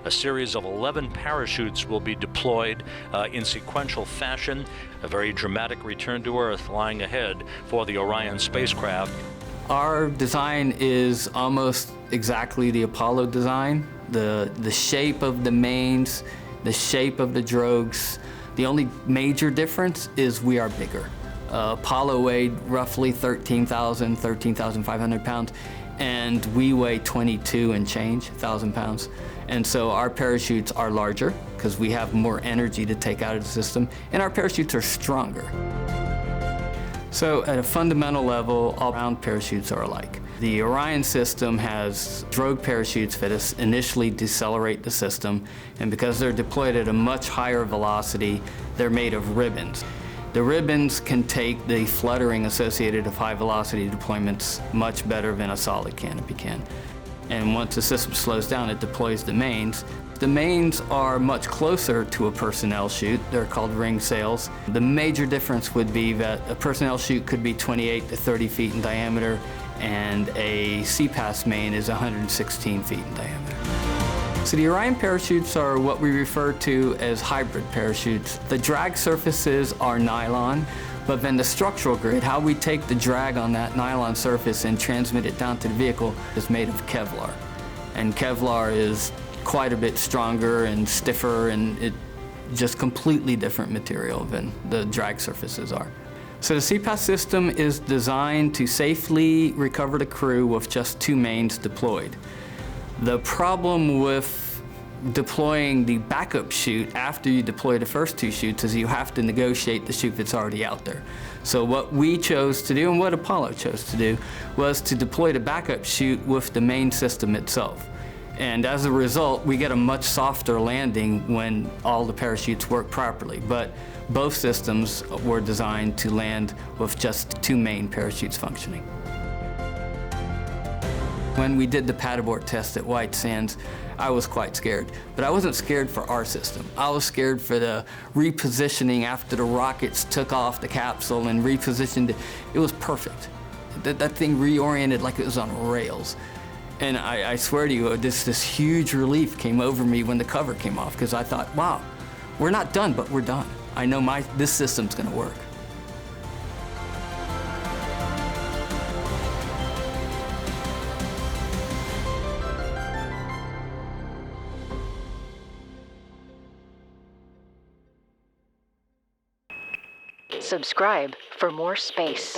A series of 11 parachutes will be deployed in sequential fashion. A very dramatic return to Earth lying ahead for the Orion spacecraft. Our design is almost exactly the Apollo design. The shape of the mains, the shape of the drogues. The only major difference is we are bigger. Apollo weighed roughly 13,500 pounds, and we weigh 22 and change thousand pounds. And so our parachutes are larger because we have more energy to take out of the system, and our parachutes are stronger. So at a fundamental level, all round parachutes are alike. The Orion system has drogue parachutes that initially decelerate the system, and because they're deployed at a much higher velocity, they're made of ribbons. The ribbons can take the fluttering associated with high velocity deployments much better than a solid canopy can. And once the system slows down, it deploys the mains. The mains are much closer to a personnel chute. They're called ring sails. The major difference would be that a personnel chute could be 28 to 30 feet in diameter, and a CPAS main is 116 feet in diameter. So the Orion parachutes are what we refer to as hybrid parachutes. The drag surfaces are nylon, but then the structural grid, how we take the drag on that nylon surface and transmit it down to the vehicle, is made of Kevlar. And Kevlar is quite a bit stronger and stiffer, and it just completely different material than the drag surfaces are. So the CPAS system is designed to safely recover the crew with just 2 mains deployed. The problem with deploying the backup chute after you deploy the first 2 chutes is you have to negotiate the chute that's already out there. So what we chose to do, and what Apollo chose to do, was to deploy the backup chute with the main system itself. And as a result, we get a much softer landing when all the parachutes work properly. But both systems were designed to land with just 2 main parachutes functioning. When we did the pad abort test at White Sands, I was quite scared. But I wasn't scared for our system. I was scared for the repositioning after the rockets took off the capsule and repositioned it. It was perfect. That thing reoriented like it was on rails. And I swear to you, this huge relief came over me when the cover came off, because I thought, wow, we're not done, but we're done. I know this system's gonna work. Subscribe for more space.